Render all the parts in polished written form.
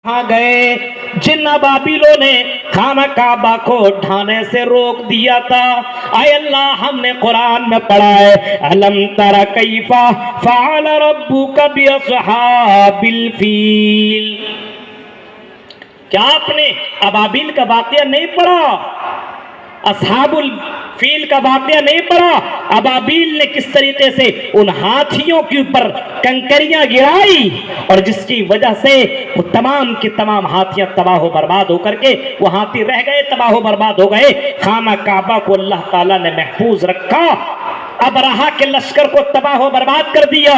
कहाँ गए जिन अबाबिलों ने खाना काबा को ढाने से रोक दिया था। आय अल्लाह, हमने कुरान में पढ़ा है, अलम तरा कैफा फ़अल रब्बुका बिअस्हाबिल फील। क्या आपने अबाबिल का वाक़या नहीं पढ़ा? असहाबुल फील का वाक़या नहीं पढ़ा? अबाबिल ने किस तरीके से उन हाथियों के ऊपर कंकरियां गिराई और जिसकी वजह से वो तमाम के तमाम हाथियां तबाह बर्बाद होकर के वो हाथी रह गए, तबाह बर्बाद हो गए। खाना काबा को अल्लाह ताला ने महफूज रखा, अबरहा के लश्कर को तबाह बर्बाद कर दिया।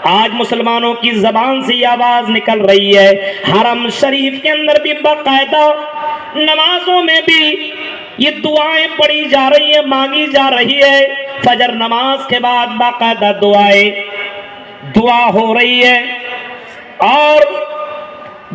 आज मुसलमानों की जबान से ये आवाज निकल रही है, हरम शरीफ के अंदर भी बाकायदा नमाजों में भी ये दुआएं पढ़ी जा रही है, मांगी जा रही है। फजर नमाज के बाद बाकायदा दुआ हो रही है और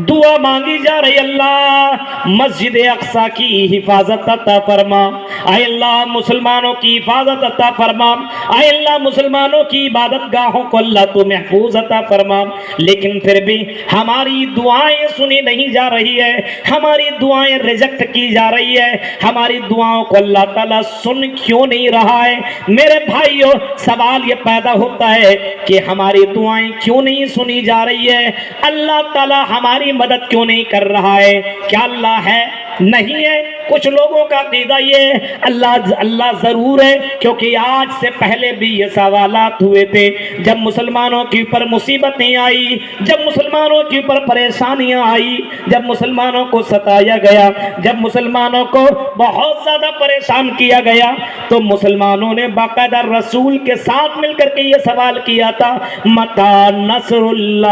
दुआ मांगी जा रही। अल्लाह मस्जिद अक्सा की हिफाजत अता फरमा, आय अल्लाह मुसलमानों की हिफाजत अता फरमा, आय अल्लाह मुसलमानों की इबादत गाहों को अल्लाह तो महफूज अता फरमा। लेकिन फिर भी हमारी दुआएं सुनी नहीं जा रही है, हमारी दुआएं रिजेक्ट की जा रही है, हमारी दुआओं को अल्लाह ताला सुन क्यों नहीं रहा है? मेरे भाइयों, सवाल ये पैदा होता है कि हमारी दुआएं क्यों नहीं सुनी जा रही है? अल्लाह ताला हमारी मदद क्यों नहीं कर रहा है? क्या अल्लाह है? नहीं है। कुछ लोगों का अकीदा ये अल्लाह जरूर है, क्योंकि आज से पहले भी ये सवालात हुए थे। जब मुसलमानों के ऊपर मुसीबतें आई, जब मुसलमानों के ऊपर परेशानियां आई, जब मुसलमानों को सताया गया, जब मुसलमानों को बहुत ज्यादा परेशान किया गया, तो मुसलमानों ने बाकायदा रसूल के साथ मिलकर के ये सवाल किया था, मता नसरुल्लाह,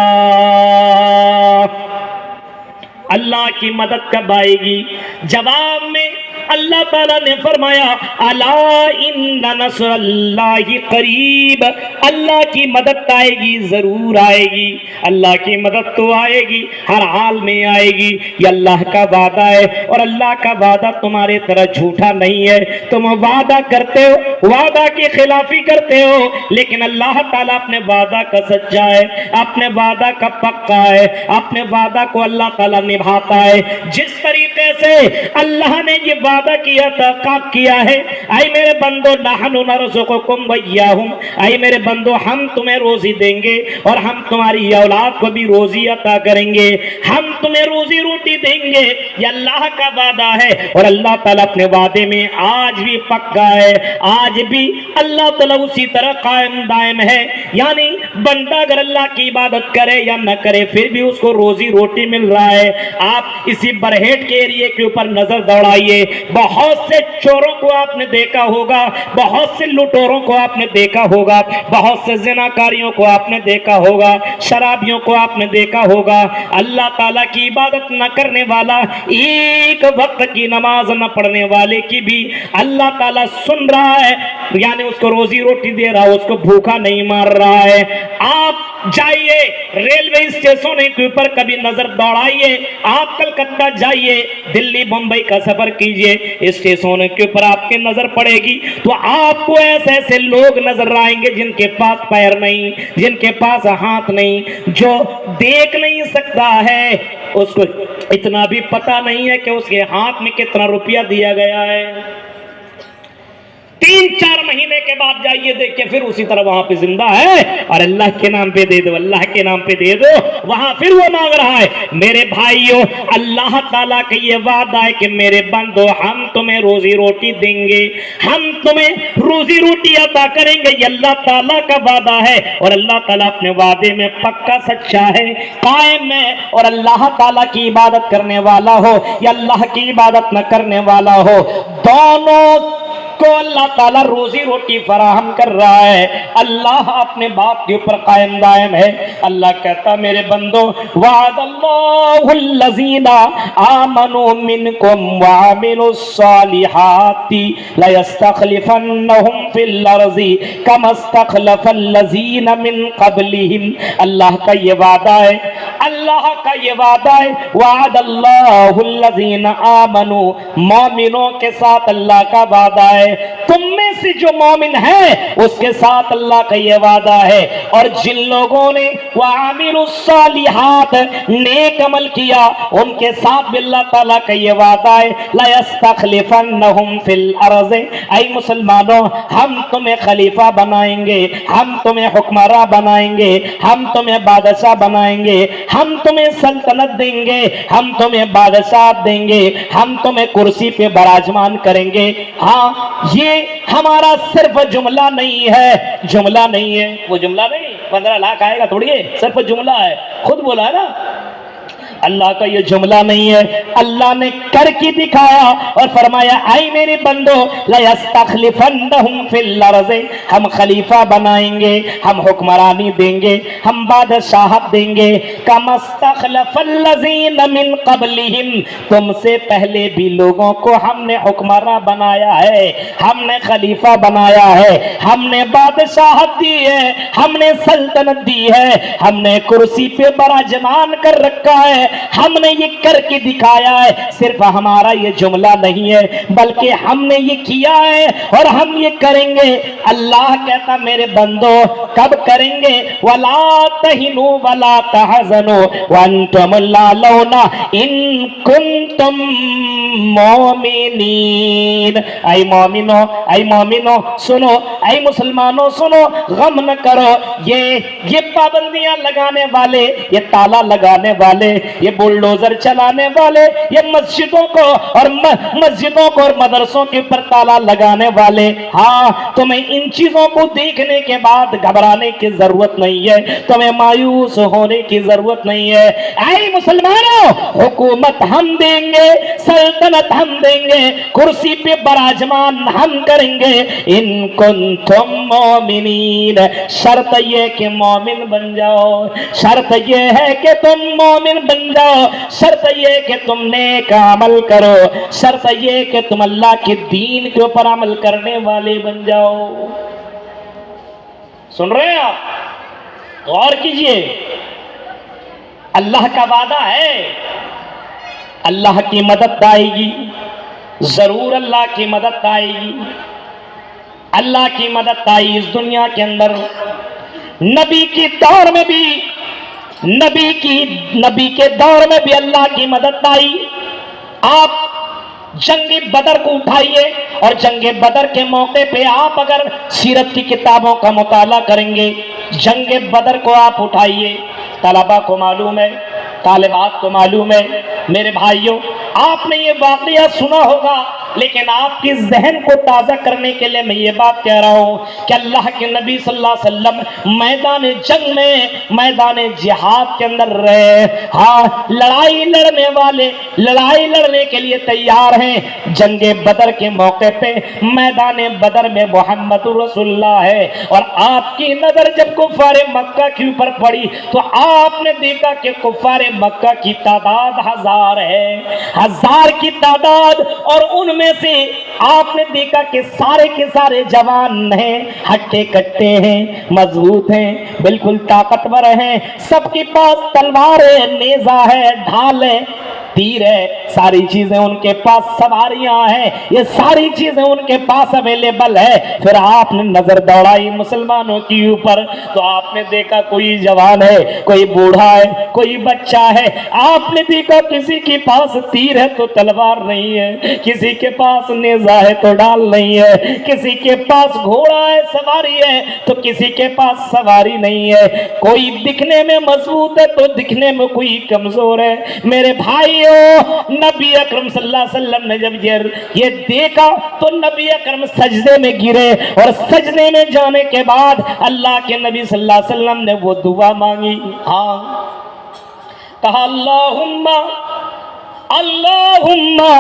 अल्लाह की मदद कब आएगी? जवाब में अल्लाह ताला ने फरमाया, अला इन्ना नस्रुल्लाहि करीब, अल्लाह की मदद आएगी, जरूर आएगी। अल्लाह की मदद तो आएगी, हर हाल में आएगी, ये अल्लाह का वादा है और अल्लाह का वादा तुम्हारे तरह झूठा नहीं है। तुम वादा करते हो, वादा की खिलाफी करते हो, लेकिन अल्लाह ताला अपने वादा का सच्चा है, अपने वादा का पक्का है, अपने वादा को अल्लाह ताला निभाता है। जिस तरीके से अल्लाह ने ये वादा किया था, कब किया है? आई मेरे बंदो, नहनु नरज़ुकुकुम व इय्याहुम, आई मेरे बंदो, हम तुम्हें रोजी देंगे और हम तुम्हारी औलाद को भी रोजी अता करेंगे, हम तुम्हें रोजी रोटी देंगे। ये अल्लाह का वादा है और अल्लाह ताला अपने वादे में आज भी पक्का है, आज भी अल्लाह ताला उसी तरह कायम दायम है। यानी बंदा अगर अल्लाह की इबादत करे या न करे, फिर भी उसको रोजी रोटी मिल रहा है। आप इसी बरहेट के एरिए के ऊपर नजर दौड़ाइए, बहुत से चोरों को आपने देखा होगा, बहुत से लुटेरों को आपने देखा होगा, बहुत से ज़िनाकारियों को आपने देखा होगा, शराबियों को आपने देखा होगा। अल्लाह ताला की इबादत न करने वाला, एक वक्त की नमाज न पढ़ने वाले की भी अल्लाह ताला सुन रहा है, यानी उसको रोजी रोटी दे रहा है, उसको भूखा नहीं मार रहा है। आप जाइए रेलवे स्टेशन के ऊपर, कभी नजर दौड़ाइए, आप कलकत्ता जाइए, दिल्ली मुंबई का सफर कीजिए, स्टेशन के ऊपर आपके नजर पड़ेगी तो आपको ऐसे ऐसे लोग नजर आएंगे जिनके पास पैर नहीं, जिनके पास हाथ नहीं, जो देख नहीं सकता है, उसको इतना भी पता नहीं है कि उसके हाथ में कितना रुपया दिया गया है। 3-4 महीने के बाद जाइए, देखिए फिर उसी तरह वहां पे जिंदा है और अल्लाह के नाम पे दे दो, अल्लाह के नाम पे दे दो, वहां फिर वो मांग रहा है। मेरे भाइयों, अल्लाह ताला का ये वादा है कि मेरे बंदो, हम तुम्हें रोजी रोटी देंगे, हम तुम्हें रोजी रोटी अता करेंगे, ये अल्लाह ताला का वादा है और अल्लाह ताला अपने वादे में पक्का सच्चा है, कायम है। और अल्लाह ताला की इबादत करने वाला हो या अल्लाह की इबादत न करने वाला हो, दोनों को अल्लाह ताला रोजी रोटी फराहम कर रहा है। अल्लाह अपने बात के ऊपर कायम दायम है। अल्लाह कहता, मेरे बंदो, वादल्लाहुल्लज़ीना आमनू मिनकुम व अमिलुस्सालिहाति लयस्तखलिफन्नहुम फिल अर्ज़ि कमस्तखलफल्लज़ीना मिन क़ब्लिहिम। अल्लाह का ये वादा है, अल्लाह का ये वादा है, वादल्लाहुल्लज़ीना आमनू, मोमिनों के साथ अल्लाह का वादा है, तुम में से जो मोमिन है उसके साथ अल्लाह का ये वादा है। और जिन लोगों ने वामिलुस्सालिहात नेक अमल किया उनके साथ भी अल्लाह ताला का ये वादा है, ला यस्तखलिफन्नहुम फिल अर्ज़, ऐ मुसलमानों हम तुम्हें खलीफा बनाएंगे, हम तुम्हें हुक्मरां बनाएंगे, हम तुम्हें बादशाह बनाएंगे, हम तुम्हें सल्तनत देंगे, हम तुम्हें बादशाह देंगे, हम तुम्हें कुर्सी पे विराजमान करेंगे। हाँ, ये हमारा सिर्फ जुमला नहीं है, जुमला नहीं है, वो जुमला नहीं 15 लाख आएगा थोड़ी है, सिर्फ जुमला है, खुद बोला है ना, अल्लाह का ये जुमला नहीं है, अल्लाह ने करके दिखाया और फरमाया आई मेरे बंदो ला यस्तखलिफन्नहुम फिल अर्ज़, हम खलीफा बनाएंगे, हम हुक्मरानी देंगे, हम बादशाहत देंगे, कमस्तखलफल्लज़ीन मिन क़ब्लिहिम, तुमसे पहले भी लोगों को हमने हुक्मरान बनाया है, हमने खलीफा बनाया है, हमने बादशाहत दी है, हमने सल्तनत दी है, हमने कुर्सी पे विराजमान कर रखा है, हमने ये करके दिखाया है। सिर्फ हमारा ये जुमला नहीं है बल्कि हमने ये किया है और हम ये करेंगे। अल्लाह कहता मेरे बंदो कब करेंगे, वला तहिनु वला तहज़नु वअंतुम लालौना इन कुंतुम मोमिनीन। ऐ मोमिनो, ऐ मोमिनो सुनो, ऐ मुसलमानों सुनो, गम न करो। ये पाबंदियां लगाने वाले, ये ताला लगाने वाले, ये बुलडोजर चलाने वाले, ये मस्जिदों को और मदरसों के ऊपर ताला लगाने वाले, हाँ तुम्हें इन चीजों को देखने के बाद घबराने की जरूरत नहीं है, तुम्हें मायूस होने की जरूरत नहीं है। ऐ मुसलमानों, हुकूमत हम देंगे, सल्तनत हम देंगे, कुर्सी पे विराजमान हम करेंगे, इन कुंतुम मोमिनीन, शर्त ये कि मोमिन बन जाओ, शर्त ये है कि तुम मोमिन बन जाओ, शर्त ये कि तुम नेक अमल करो, शर्त ये कि तुम अल्लाह के दीन के ऊपर अमल करने वाले बन जाओ। सुन रहे हैं आप? गौर कीजिए, अल्लाह का वादा है, अल्लाह की मदद आएगी, जरूर अल्लाह की मदद आएगी। अल्लाह की मदद आई इस दुनिया के अंदर, नबी की दौर में भी, नबी के दौर में भी अल्लाह की मदद आई। आप जंगे बदर को उठाइए और जंगे बदर के मौके पे आप अगर सीरत की किताबों का मुताला करेंगे, जंगे बदर को आप उठाइए, तलबा को मालूम है, तालिबात को मालूम है, मेरे भाइयों आपने ये वाक़या सुना होगा, लेकिन आपके जहन को ताज़ा करने के लिए मैं ये बात कह रहा हूँ कि अल्लाह के नबी सल्लल्लाहु अलैहि वसल्लम मैदान जंग में, मैदान जिहाद के अंदर रहे। हाँ, लड़ाई लड़ने वाले लड़ाई लड़ने के लिए तैयार हैं। जंगे बदर के मौके पे मैदान बदर में मोहम्मद रसूलुल्लाह है और आपकी नज़र जब कुफ़ारे मक्का के ऊपर पड़ी तो आपने देखा कि कुफ़ारे मक्का की तादाद 1000 है, 1000 की तादाद, और उनमें से आपने देखा कि सारे के सारे जवान हैं, हट्टे कट्टे हैं, मजबूत हैं, बिल्कुल ताकतवर हैं, सबके पास तलवार है, नेजा है, ढाल है, तीर है, सारी चीजें उनके पास, सवारियां हैं, ये सारी चीजें उनके पास अवेलेबल है। फिर आपने नजर दौड़ाई मुसलमानों के ऊपर तो आपने देखा कोई जवान है, कोई बूढ़ा है, कोई बच्चा है, आपने देखा किसी के पास तीर है तो तलवार नहीं है, किसी के पास नेजा है तो ढाल नहीं है, किसी के पास घोड़ा है, सवारी है, तो किसी के पास सवारी नहीं है, कोई दिखने में मजबूत है तो दिखने में कोई कमजोर है। मेरे भाई नबी अकरम सल्लल्लाहु अलैहि वसल्लम ने जब ये देखा तो नबी अकरम सजदे में गिरे और सजदे में जाने के बाद अल्लाह के नबी सल्लल्लाहु अलैहि वसल्लम ने वो दुआ मांगी। हाँ, कहा अल्लाहुम्मा अल्लाहुम्मा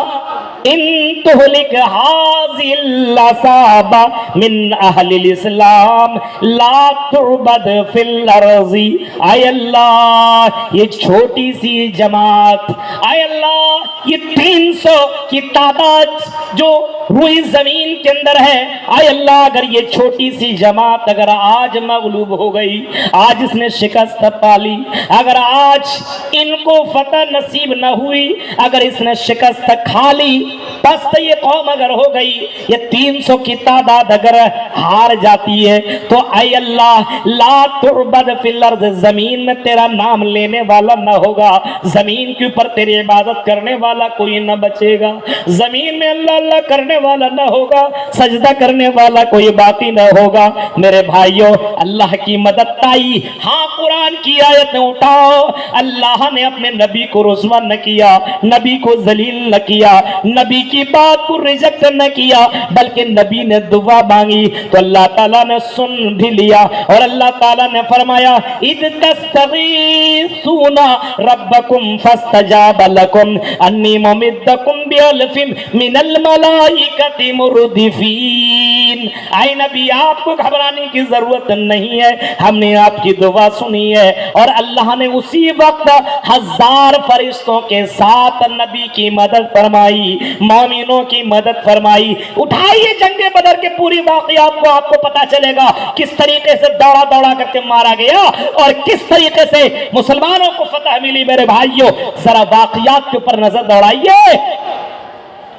इन तुहलिक हाज़िल असाबा मिन अहलिल इस्लाम ला तुअबद फिल अर्ज़ी। आय अल्लाह, ये छोटी सी जमात, आय अल्लाह ये 300 की तादाद जो रुई जमीन के अंदर है, आय अल्लाह अगर ये छोटी सी जमात अगर आज मगलूब हो गई, आज इसने शिकस्त पाली, अगर आज इनको फतह नसीब न हुई, अगर इसने शिकस्त खा ली, बस ये कौम अगर हो गई, ये 300 की तादाद अगर हार जाती है तो ऐ अल्लाह ला तुअबद फिल अर्ज़, जमीन में तेरा नाम लेने वाला ना होगा, जमीन के ऊपर तेरी इबादत करने वाला कोई ना बचेगा, जमीन में अल्लाह अल्लाह करने वाला ना होगा, सजदा करने वाला कोई बाकी ना होगा। मेरे भाइयों, अल्लाह की मदद आई। हाँ, कुरान की आयत में उठाओ, अल्लाह ने अपने नबी को रुस्वा न किया, नबी को जलील न किया, नबी की बात को रिजेक्ट न किया, बल्कि नबी ने दुआ मांगी तो अल्लाह ताला ने सुन भी लिया। और अल्लाह ताला ने फरमाया इद तस्तगीसूना रब्बकुम फस्तजाब लकुम अन्नी मुमिद्दकुम बिअल्फिन मिनल मलाइकति मुर्दिफीन। आए नबी, आपको घबराने की जरूरत नहीं है, हमने आपकी दुआ सुनी है। और अल्लाह ने उसी वक्त 1000 फरिश्तों के साथ नबी की मदद फरमाई, मोमिनों की मदद फरमाई। उठाइए जंगे बदर के पूरी वाकयात को, आपको पता चलेगा किस तरीके से दौड़ा दौड़ा करके मारा गया और किस तरीके से मुसलमानों को फतह मिली। मेरे भाइयों, जरा वाकयात के ऊपर नजर दौड़ाइए।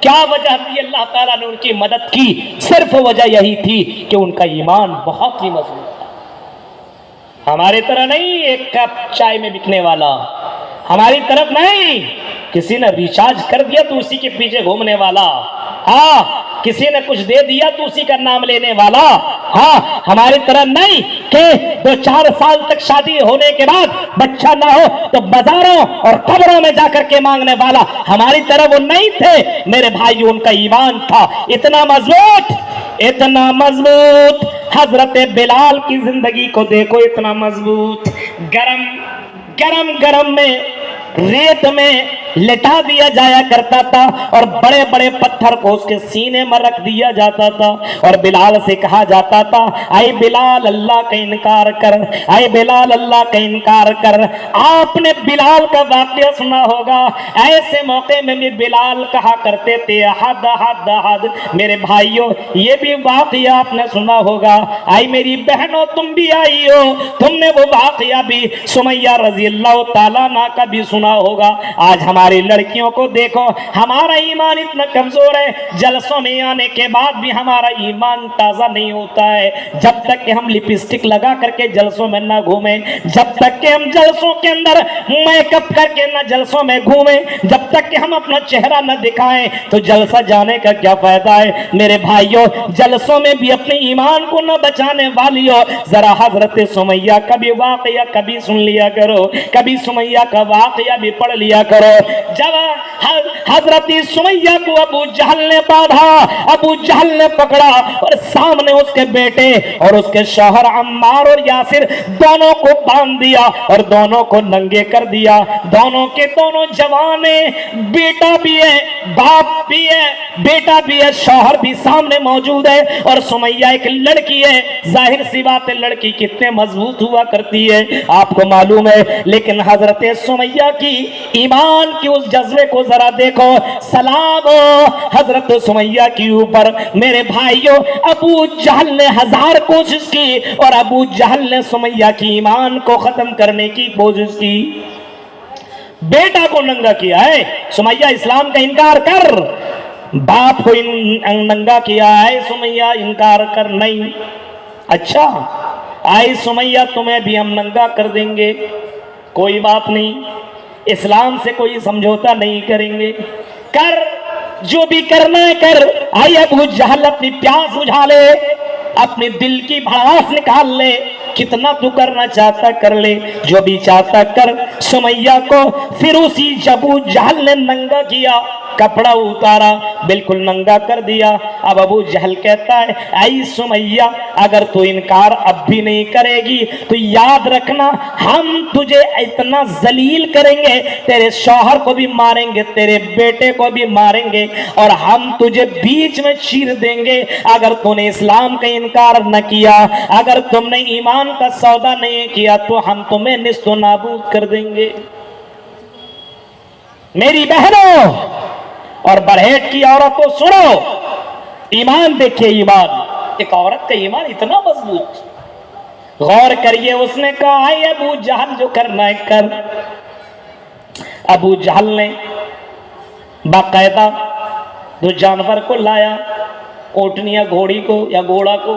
क्या वजह थी अल्लाह ताला ने उनकी मदद की? सिर्फ वजह यही थी कि उनका ईमान बहुत ही मजबूत था। हमारी तरह नहीं एक कप चाय में बिकने वाला, हमारी तरफ नहीं किसी ने रिचार्ज कर दिया तो उसी के पीछे घूमने वाला, हाँ किसी ने कुछ दे दिया तो उसी का नाम लेने वाला, हाँ हमारी तरह नहीं कि 2-4 साल तक शादी होने के बाद बच्चा ना हो तो बाजारों और कब्रों में जाकर के मांगने वाला, हमारी तरह वो नहीं थे। मेरे भाई, उनका ईमान था इतना मजबूत, इतना मजबूत। हजरत बिलाल की जिंदगी को देखो, इतना मजबूत। गरम गरम गरम में रेत में लेटा दिया जाया करता था और बड़े बड़े पत्थर को उसके सीने में रख दिया जाता था और बिलाल से कहा जाता था आए बिलाल अल्लाह का इनकार कर, आए बिलाल अल्लाह का इनकार कर। आपने बिलाल का वाकया सुना होगा, ऐसे मौके में भी बिलाल कहा करते थे हद हद हद। मेरे भाइयों, ये भी वाकया आपने सुना होगा। आई मेरी बहनों, तुम भी आई हो, तुमने वो वाकया भी सुमैया रजी अल्लाह ताला अन्हा का भी सुना होगा। आज हमारी लड़कियों को देखो, हमारा ईमान इतना कमजोर है, जलसों में आने के बाद भी हमारा ईमान ताजा नहीं होता है। जब तक कि हम लिपस्टिक लगा करके जलसों में ना घूमे, जब तक कि हम जलसों के अंदर मेकअप करके ना जलसों में घूमे, जब तक कि हम अपना चेहरा न दिखाएं तो जलसा जाने का क्या फायदा है। मेरे भाइयों, जलसों में भी अपने ईमान को न बचाने वाली हो, जरा हजरत सुमैया का भी वाकया कभी सुन लिया करो, कभी सुमैया का वाकया भी पढ़ लिया करो। जब हजरत सुमैया को अबू जहल ने बांधा, अबू जहल ने पकड़ा और सामने उसके बेटे और उसके शौहर अम्मार और यासिर दोनों को बांध दिया और दोनों को नंगे कर दिया। दोनों के दोनों जवान है, बेटा भी है, बाप भी है, बेटा भी है, शौहर भी सामने मौजूद है और सुमैया एक लड़की है। जाहिर सी बात है, लड़की कितने मजबूत हुआ करती है आपको मालूम है। लेकिन हजरत सुमैया की ईमान की उस जज्बे को जरा देखो। सलाम हो हजरत सुमैया के ऊपर। मेरे भाइयों, अबू जहल ने 1000 कोशिश की और अबू जहल ने सुमैया की ईमान को खत्म करने की कोशिश की। बेटा को नंगा किया है, सुमैया इस्लाम का इनकार कर। बाप को नंगा किया है, सुमैया इनकार कर। नहीं, अच्छा आई सुमैया, तुम्हें भी हम नंगा कर देंगे, कोई बात नहीं, इस्लाम से कोई समझौता नहीं करेंगे, कर जो भी करना है कर। आई अबू जहल अपनी प्यास बुझा ले, अपने दिल की भड़ास निकाल ले, कितना तू करना चाहता कर ले, जो भी चाहता कर। सुमैया को फिर उसी अबू जहल ने नंगा किया, कपड़ा उतारा, बिल्कुल नंगा कर दिया। अब अबू जहल कहता है आई सुमैया, अगर तू इनकार अब भी नहीं करेगी तो याद रखना, हम तुझे इतना जलील करेंगे, तेरे शौहर को भी मारेंगे, तेरे बेटे को भी मारेंगे और हम तुझे बीच में चीर देंगे अगर तूने इस्लाम का इनकार न किया। अगर तुमने ईमान का सौदा नहीं किया तो हम तुम्हें निस्तो नाबूद कर देंगे। मेरी बहनों और बरहेट की औरतों सुनो, ईमान देखिए, ईमान, एक औरत का ईमान इतना मजबूत। गौर करिए, उसने कहा है अबू जहल जो करना है कर। अबू जहल ने बाकायदा जो जानवर को लाया, ऊँटनी या घोड़ी को या घोड़ा को,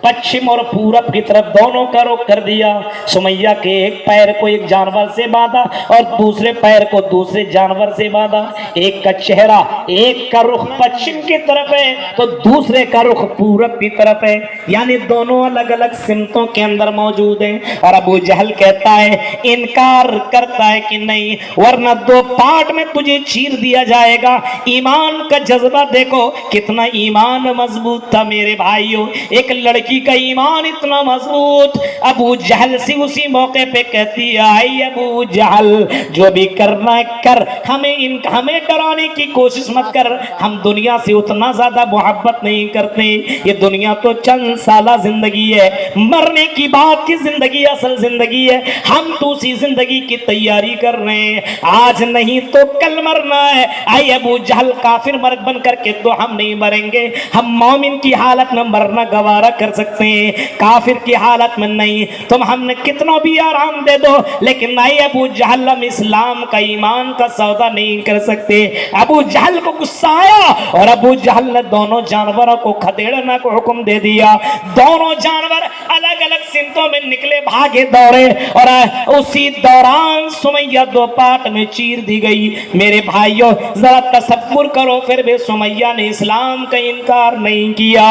पश्चिम और पूरब की तरफ दोनों का रुख कर दिया। सुमैया के एक पैर को एक जानवर से बांधा और दूसरे पैर को दूसरे जानवर से बांधा। एक का चेहरा, एक का रुख पश्चिम की तरफ है तो दूसरे का रुख पूरब की तरफ है, यानी दोनों अलग अलग सिमतों के अंदर मौजूद हैं। और अबू जहल कहता है, इनकार करता है कि नहीं, वरना दो पार्ट में तुझे चीर दिया जाएगा। ईमान का जज्बा देखो कितना ईमान मजबूत था मेरे भाइयों। एक लड़की का ईमान इतना मजबूत, अबू जहल से उसी मौके पे कहती है, आई अबू जहल, जो भी करना है कर, हमें डराने की कोशिश मत कर। हम दुनिया से उतना ज्यादा मोहब्बत नहीं करते। ये दुनिया तो चंद साला जिंदगी है, मरने की बात की जिंदगी असल जिंदगी है। हम तो उसी जिंदगी की तैयारी कर रहे हैं, आज नहीं तो कल मरना है। आई अबू जहल, काफिर मर्द बन करके तो हम नहीं मरेंगे, हम मोमिन की हालत में मरना गवारा कर सकते हैं, काफिर की हालत में नहीं। तुम हमने कितना भी आराम दे दो, लेकिन नहीं अबू जहल, हम इस्लाम का ईमान का सौदा नहीं कर सकते। अबू जहल को गुस्सा आया और अबू जहल ने दोनों जानवरों को खदेड़ने को हुक्म दे दिया। दोनों जानवर अलग अलग सिमतों में निकले, भागे, दौड़े और उसी दौरान सुमैया दो पार्ट में चीर दी गई। मेरे भाइयों जरा तसव्वुर करो, फिर भी सुमैया ने इस्लाम का इनकार नहीं किया।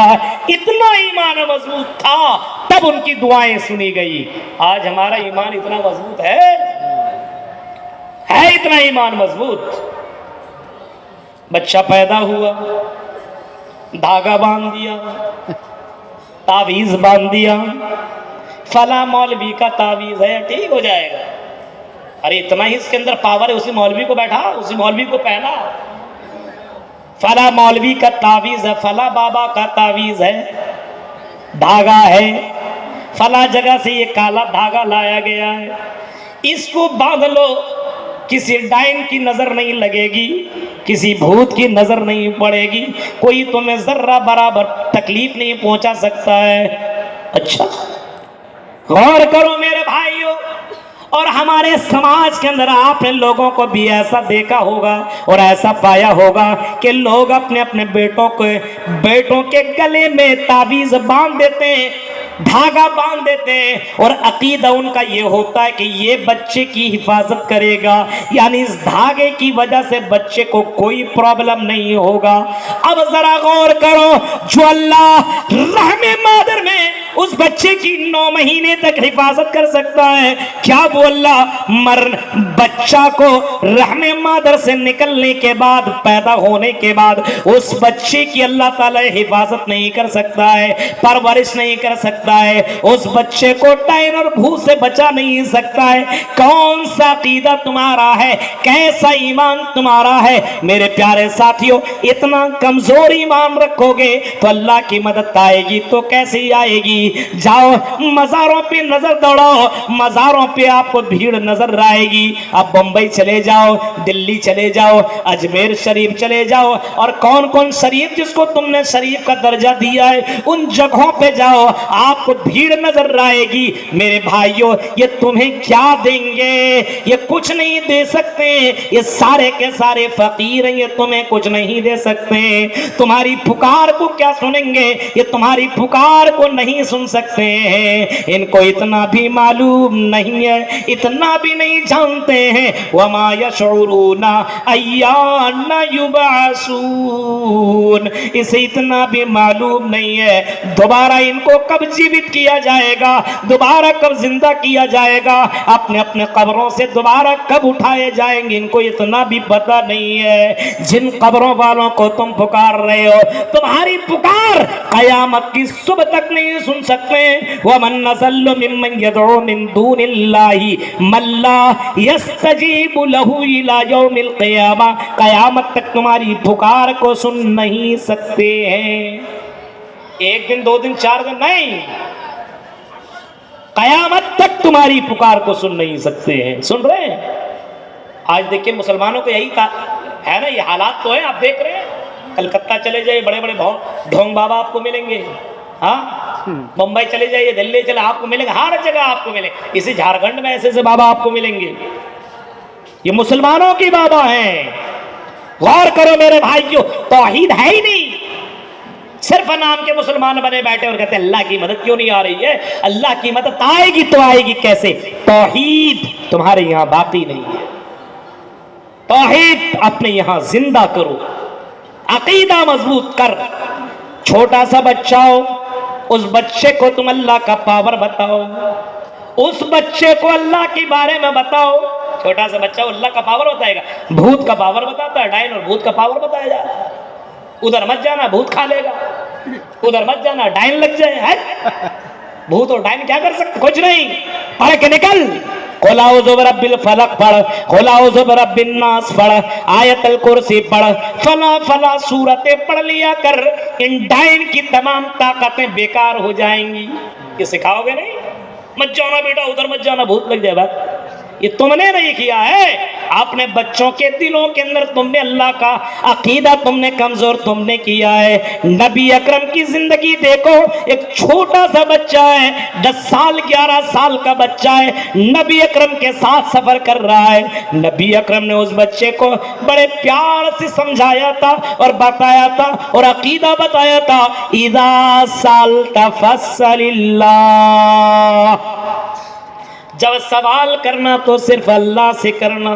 इतना ईमान मजबूत था, तब उनकी दुआएं सुनी गई। आज हमारा ईमान इतना मजबूत है इतना ईमान मजबूत। बच्चा पैदा हुआ, धागा बांध दिया, तावीज बांध दिया, फला मौलवी का तावीज है, ठीक हो जाएगा। अरे इतना ही इसके अंदर पावर है, उसी मौलवी को बैठा, उसी मौलवी को पहना। फला मौलवी का तावीज है, फला बाबा का तावीज है, धागा है, फला जगह से ये काला धागा लाया गया है, इसको बांध लो, किसी डाइन की नजर नहीं लगेगी, किसी भूत की नजर नहीं पड़ेगी, कोई तुम्हें जर्रा बराबर तकलीफ नहीं पहुंचा सकता है। अच्छा, गौर करो मेरे भाइयों। और हमारे समाज के अंदर आपने लोगों को भी ऐसा देखा होगा और ऐसा पाया होगा कि लोग अपने अपने बेटों के गले में ताबीज बांध देते हैं, धागा बांध देते हैं, और अकीदा उनका ये होता है कि ये बच्चे की हिफाजत करेगा, यानी इस धागे की वजह से बच्चे को कोई प्रॉब्लम नहीं होगा। अब जरा गौर करो, जो अल्लाह रहमे मादर में उस बच्चे की 9 महीने तक हिफाजत कर सकता है, क्या वो अल्लाह बच्चा को रहमे मादर से निकलने के बाद, पैदा होने के बाद उस बच्चे की अल्लाह ताला हिफाजत नहीं कर सकता है, परवरिश नहीं कर सकता है, उस बच्चे को डायन और भूत से बचा नहीं सकता है? कौन सा अकीदा तुम्हारा है, कैसा ईमान तुम्हारा है? मेरे प्यारे साथियों, इतना कमजोर ईमान रखोगे तो अल्लाह की मदद आएगी तो कैसे आएगी? जाओ मज़ारों पे नजर दौड़ाओ, मज़ारों पे आपको भीड़ नजर आएगी। अब बंबई चले जाओ, दिल्ली चले जाओ, अजमेर शरीफ चले जाओ, और कौन कौन शरीफ जिसको तुमने शरीफ का दर्जा दिया है उन जगहों पे जाओ, आपको भीड़ नजर आएगी। मेरे भाइयों, ये तुम्हें क्या देंगे? ये कुछ नहीं दे सकते, ये सारे के सारे फकीर हैं, ये तुम्हें कुछ नहीं दे सकते। तुम्हारी पुकार को क्या सुनेंगे? ये तुम्हारी पुकार को नहीं सुन सकते हैं। इनको इतना भी मालूम नहीं है, इतना भी नहीं जानते हैं। वमा यशऊरूना अय्याना युबअसून, इसे इतना भी मालूम नहीं है दोबारा इनको कब जीवित किया जाएगा, दोबारा कब जिंदा किया जाएगा, अपने अपने कब्रों से दोबारा कब उठाए जाएंगे, इनको इतना भी पता नहीं है। जिन कब्रों वालों को तुम पुकार रहे हो, तुम्हारी पुकार कयामत की सुबह तक नहीं सुन सकते। वमन नज़ल्लु मिम्मन यदउ मिन दूनिल्लाहि मल्ला यस्तजीबु लहु इला यौमिल क़ियामा, कयामत तक तुम्हारी पुकार को सुन नहीं सकते हैं। एक दिन, 2 दिन, 4 दिन नहीं, कयामत तक तुम्हारी पुकार को सुन नहीं सकते हैं। सुन रहे हैं? आज देखिए मुसलमानों को यही का है ना, ये हालात तो है, आप देख रहे हैं। कलकत्ता चले जाइए, बड़े बड़े ढोंग बाबा आपको मिलेंगे। हाँ, मुंबई चले जाइए, दिल्ली चले, आपको मिलेंगे, हर जगह आपको मिलेंगे। इसी झारखंड में ऐसे ऐसे बाबा आपको मिलेंगे, ये मुसलमानों की बाबा हैं। गौर करो मेरे भाइयों, तौहीद है ही नहीं, सिर्फ नाम के मुसलमान बने बैठे और कहते अल्लाह की मदद क्यों नहीं आ रही है। अल्लाह की मदद आएगी तो आएगी कैसे? तौहीद तुम्हारे यहां बाकी नहीं है। तौहीद अपने यहां जिंदा करो, अकीदा मजबूत कर। छोटा सा बच्चा हो, उस बच्चे को तुम अल्लाह का पावर बताओ, उस बच्चे को अल्लाह के बारे में बताओ। छोटा सा बच्चा अल्लाह का पावर बताएगा, भूत का पावर बताता है, डायन और भूत का पावर बताया जा रहा है। उधर मत जाना भूत खा लेगा, उधर मत जाना डायन लग जाए। है भूत और डायन क्या कर सकते? कुछ नहीं। पढ़ के निकल, खुलाउज़ु बिरब्बिल फलक पढ़, खुलाउज़ु बिरब्बिन नास पढ़, आयतल कुर्सी पढ़, फला फला सूरतें पढ़ लिया कर। इन डायन की तमाम ताकतें बेकार हो जाएंगी। ये सिखाओगे नहीं? मत जाना बेटा उधर मत जाना, भूत लग जाए। बात ये तुमने नहीं किया है, अपने बच्चों के दिलों के अंदर तुमने अल्लाह का अकीदा तुमने कमजोर तुमने किया है। नबी अकरम की जिंदगी देखो, एक छोटा सा बच्चा है, 10 साल 11 साल का बच्चा है, नबी अकरम के साथ सफर कर रहा है। नबी अकरम ने उस बच्चे को बड़े प्यार से समझाया था और बताया था और अकीदा बताया था, इज़ा सअल्ता फस्अलिल्लाह, जब सवाल करना तो सिर्फ अल्लाह से करना।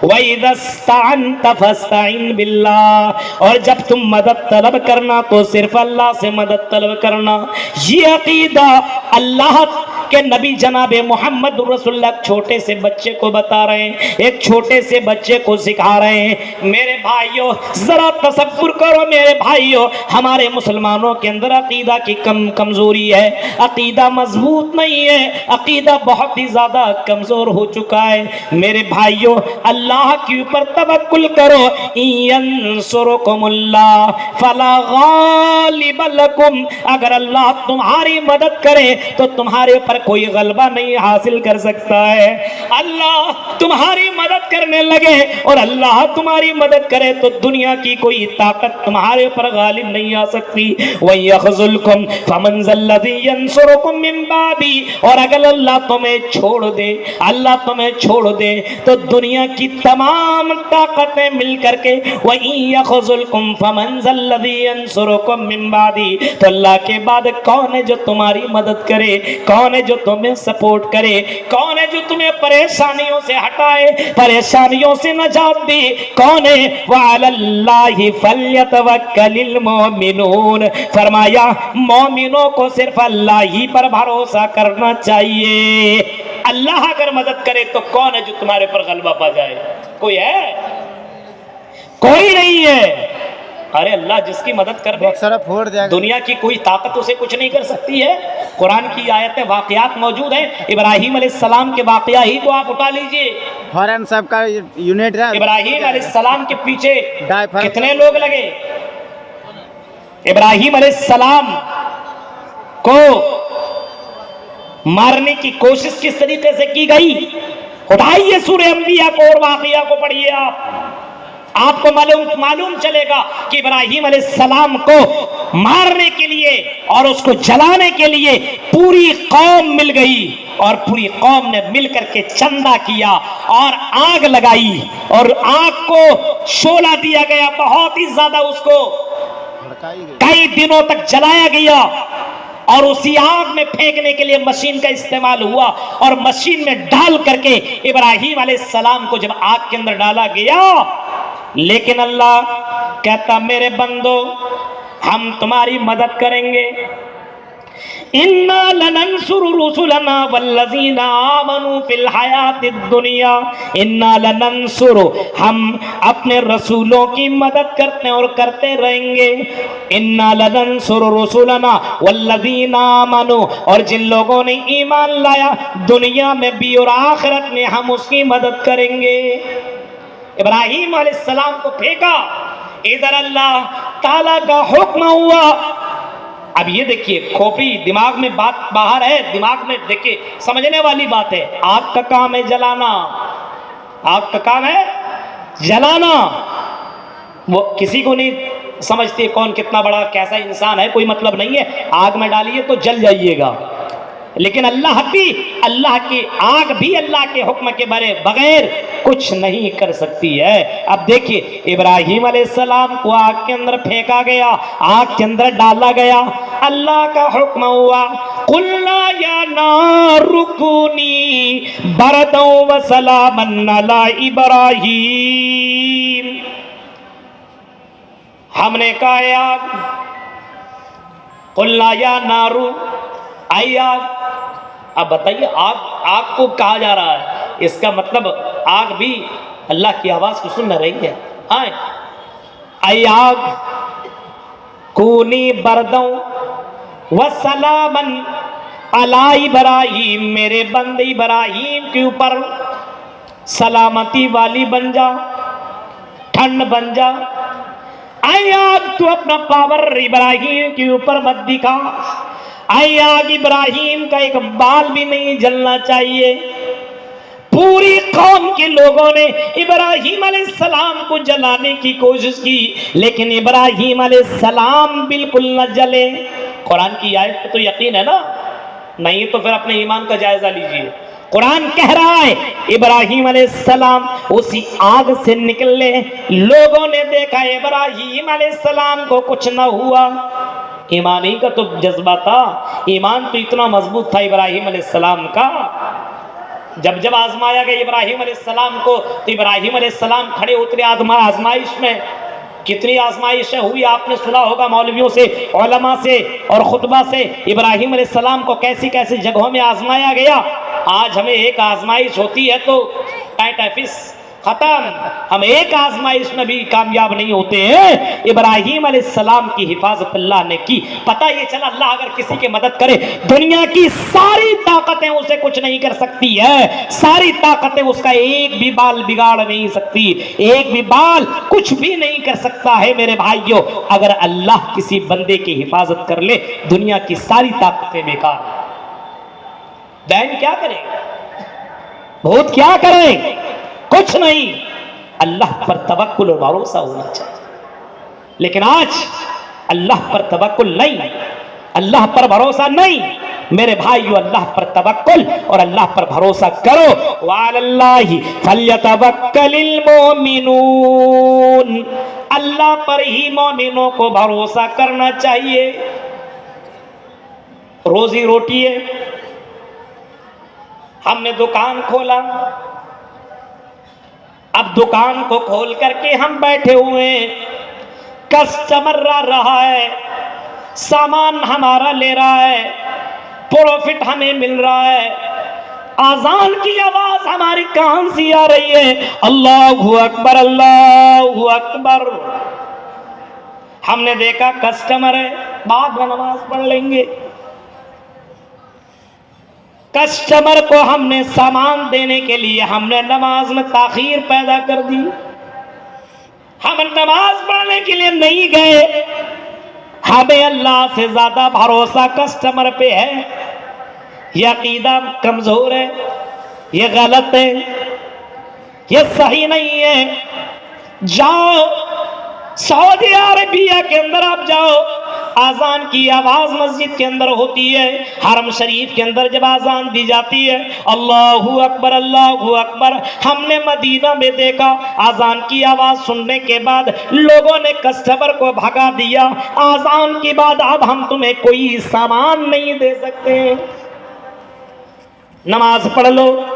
वइज़स्तअनत फस्तईन बिल्लाह, और जब तुम मदद तलब करना तो सिर्फ अल्लाह से मदद तलब करना। ये अकीदा अल्लाह के नबी जनाबे मोहम्मद रसूलुल्लाह छोटे से बच्चे को बता रहे हैं, एक छोटे से बच्चे को सिखा रहे हैं। मेरे भाइयों जरा तसव्वुर करो मेरे भाइयों, हमारे मुसलमानों के अंदर अकीदा की कमजोरी है, अकीदा मजबूत नहीं है, अकीदा बहुत ही ज्यादा कमजोर हो चुका है। मेरे भाइयों अल्लाह के ऊपर तवक्कुल करो, यंसुरुकुमुल्लाह फला गालिब लकुम, अगर अल्लाह तुम्हारी मदद करे तो तुम्हारे ऊपर कोई गलबा नहीं हासिल कर सकता है। अल्लाह तुम्हारी मदद करने लगे और अल्लाह तुम्हारी मदद करे तो दुनिया की कोई ताकत तुम्हारे ऊपर गालिब नहीं आ सकती। वयखजुलकुम फमन ज़ल्लज़ी यंसुरुकुम मिन बादी, और अगर अल्लाह तुम्हें छोड़ दे, अल्लाह तुम्हें छोड़ दे तो दुनिया की तमाम ताकतें मिल करके वयखजुलकुम फमन ज़ल्लज़ी यंसुरुकुम मिन बादी, तो अल्लाह के बाद कौन है जो तुम्हारी मदद करे, कौन है जो तुम्हें सपोर्ट करे, कौन है जो तुम्हें परेशानियों से हटाए, परेशानियों से नजात दे, कौन है? वअलल्लाहि फल्यतवक्कलिल मोमिनून, फरमाया मोमिनों को सिर्फ अल्लाह ही पर भरोसा करना चाहिए। अल्लाह अगर मदद करे तो कौन है जो तुम्हारे पर गलबा पा जाए? कोई है? कोई नहीं है। अरे अल्लाह जिसकी मदद कर दे, दुनिया की कोई ताकत उसे कुछ नहीं कर सकती है। कुरान की आयतें वाकयात मौजूद हैं। इब्राहिम अलैहिस्सलाम के वाकया ही को आप उठा लीजिए, फौरन सबका यूनिट है। इब्राहिम अलैहिस्सलाम के पीछे कितने लोग लगे? इब्राहिम अलैहिस्सलाम को मारने की कोशिश किस तरीके से की गई? उठाइए सूरह अंबिया को और वाकया को पढ़िए, आपको मालूम चलेगा कि इब्राहिम अलैहिस्सलाम को मारने के लिए और उसको जलाने के लिए पूरी कौम मिल गई और पूरी कौम ने मिलकर के चंदा किया और आग लगाई और आग को शोला दिया गया, बहुत ही ज्यादा उसको कई दिनों तक जलाया गया और उसी आग में फेंकने के लिए मशीन का इस्तेमाल हुआ और मशीन में डाल करके इब्राहिम अलैहिस्सलाम को जब आग के अंदर डाला गया, लेकिन अल्लाह कहता मेरे बंदो हम तुम्हारी मदद करेंगे। इन्ना लनंसुरु रुसुलना वल्लज़ीना आमनू फिल हयातिद दुनिया, इन्ना लनंसुरु, हम अपने रसूलों की मदद करते और करते रहेंगे। इन्ना लनंसुरु रुसुलना वल्लज़ीना आमनू, और जिन लोगों ने ईमान लाया दुनिया में भी और आखिरत में हम उसकी मदद करेंगे। इब्राहिम अलैहिस्सलाम को फेंका, इधर अल्लाह ताला का हुक्म हुआ। अब ये देखिए खोपड़ी दिमाग में बात बाहर है, दिमाग में देखिए समझने वाली बात है। आग का काम है जलाना, आग का काम है जलाना। वो किसी को नहीं समझती कौन कितना बड़ा कैसा इंसान है, कोई मतलब नहीं है। आग में डालिए तो जल जाइएगा, लेकिन अल्लाह की आग भी अल्लाह के हुक्म के बगैर कुछ नहीं कर सकती है। अब देखिए इब्राहिम अलैहिस्सलाम को आग के अंदर फेंका गया, आग के अंदर डाला गया, अल्लाह का हुक्म हुआ कुल्ला या नारु कूनी बरदौ व सलामन अला इब्राहिम। हमने कहा आग, कुल्ला या नारू, आई आग। अब बताइए आग, आग को कहा जा रहा है, इसका मतलब आग भी अल्लाह की आवाज को सुन रही है। आए आई आग कूनी बरदौ व सलामन अला इब्राहिम, मेरे बंदे इब्राहिम के ऊपर सलामती वाली बन जा, ठंड बन जा। आई आग तू अपना पावर इब्राहिम के ऊपर मत दिखा। आई आग इब्राहिम का एक बाल भी नहीं जलना चाहिए। पूरी कौम के लोगों ने इब्राहिम अलैहिस्सलाम को जलाने की कोशिश की, लेकिन इब्राहिम अलैहिस्सलाम बिल्कुल न जले। कुरान की आयत पे तो यकीन है ना? नहीं तो फिर अपने ईमान का जायजा लीजिए। कुरान कह रहा है इब्राहिम अलैहिस्सलाम उसी आग से निकले, लोगों ने देखा इब्राहिम अलैहिस्सलाम को कुछ न हुआ। ईमान ही का तो जज्बा था, ईमान तो इतना मजबूत था इब्राहिम अलैहिस्सलाम का। जब जब आजमाया गया इब्राहिम अलैहिस्सलाम को, तो इब्राहिम अलैहिस्सलाम खड़े उतरे आजमाइश में। कितनी आजमाइशें हुई आपने सुना होगा मौलवियों से, उलमा से और खुतबा से, इब्राहिम अलैहिस्सलाम को कैसी कैसी जगहों में आजमाया गया। आज हमें एक आजमाइश होती है तो टाइफिस खत्म, हम एक आजमाइश में भी कामयाब नहीं होते हैं। इब्राहिम अलैहिस्सलाम की हिफाजत अल्लाह ने की। पता ये चला अल्लाह अगर किसी की मदद करे, दुनिया की सारी ताकतें उसे कुछ नहीं कर सकती है, सारी ताकतें उसका एक भी बाल बिगाड़ नहीं सकती, एक भी बाल कुछ भी नहीं कर सकता है। मेरे भाइयों, अगर अल्लाह किसी बंदे की हिफाजत कर ले, दुनिया की सारी ताकतें बेकार। दैन क्या करें, भूत क्या करें, कुछ नहीं। अल्लाह पर तवक्कुल और भरोसा होना चाहिए। लेकिन आज अल्लाह पर तवक्कुल नहीं, अल्लाह पर भरोसा नहीं। मेरे भाइयों, अल्लाह पर तवक्कुल और अल्लाह पर भरोसा करो। वअलल्लाहि फल्यतवक्कलिल मोमिनून, अल्लाह पर ही मोमिनों को भरोसा करना चाहिए। रोजी रोटी है, हमने दुकान खोला, अब दुकान को खोल करके हम बैठे हुए हैं, कस्टमर रहा है, सामान हमारा ले रहा है, प्रॉफिट हमें मिल रहा है। आजान की आवाज हमारी कान से आ रही है, अल्लाहु अकबर अल्लाहु अकबर। हमने देखा कस्टमर है, बाद में नमाज पढ़ लेंगे। कस्टमर को हमने सामान देने के लिए हमने नमाज में ताखीर पैदा कर दी। हम नमाज पढ़ने के लिए नहीं गए, हमें अल्लाह से ज्यादा भरोसा कस्टमर पे है। यह अकीदा कमजोर है, यह गलत है, यह सही नहीं है। जाओ सऊदी अरबिया के अंदर आप जाओ, आजान की आवाज मस्जिद के अंदर होती है, हरम शरीफ के अंदर जब आजान दी जाती है अल्लाहु अकबर अल्लाहु अकबर। हमने मदीना में देखा, आजान की आवाज सुनने के बाद लोगों ने कस्टमर को भगा दिया। आजान के बाद अब हम तुम्हें कोई सामान नहीं दे सकते, नमाज पढ़ लो,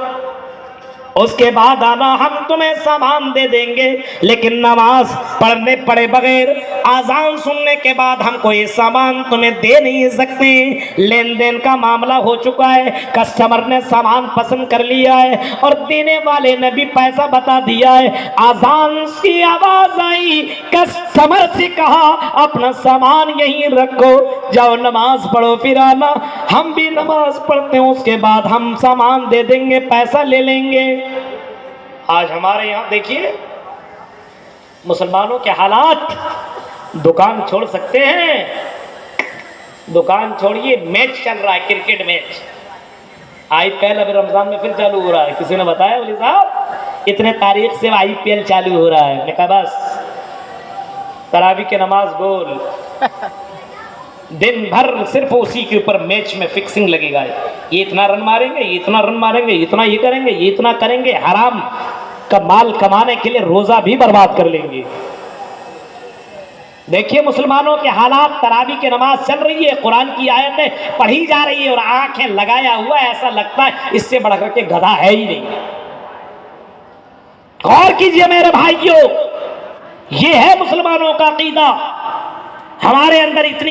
उसके बाद आना, हम तुम्हें सामान दे देंगे। लेकिन नमाज पढ़ने पड़े बगैर, आजान सुनने के बाद हम कोई सामान तुम्हें दे नहीं सकते। लेन देन का मामला हो चुका है, कस्टमर ने सामान पसंद कर लिया है और देने वाले ने भी पैसा बता दिया है। आजान की आवाज आई, कस्टमर से कहा अपना सामान यहीं रखो, जाओ नमाज पढ़ो फिर आना। हम भी नमाज पढ़ते हैं, उसके बाद हम सामान दे देंगे, पैसा ले लेंगे। आज हमारे यहां देखिए मुसलमानों के हालात, दुकान छोड़ सकते हैं, दुकान छोड़िए, मैच चल रहा है, क्रिकेट मैच। आईपीएल अभी रमजान में फिर चालू हो रहा है, किसी ने बताया बोले साहब इतने तारीख से आईपीएल चालू हो रहा है। मैंने कहा बस तरावी की नमाज बोल, दिन भर सिर्फ उसी के ऊपर मैच में फिक्सिंग लगेगा। ये इतना रन मारेंगे, ये इतना रन मारेंगे, इतना ये करेंगे, ये इतना करेंगे, हराम का माल कमाने के लिए रोजा भी बर्बाद कर लेंगे। देखिए मुसलमानों के हालात, तरावी की नमाज चल रही है, कुरान की आयतें पढ़ी जा रही है और आंखें लगाया हुआ है, ऐसा लगता है इससे बढ़कर के गधा है ही नहीं। गौर कीजिए मेरे भाइयों, ये है मुसलमानों का अकीदा। हमारे अंदर इतनी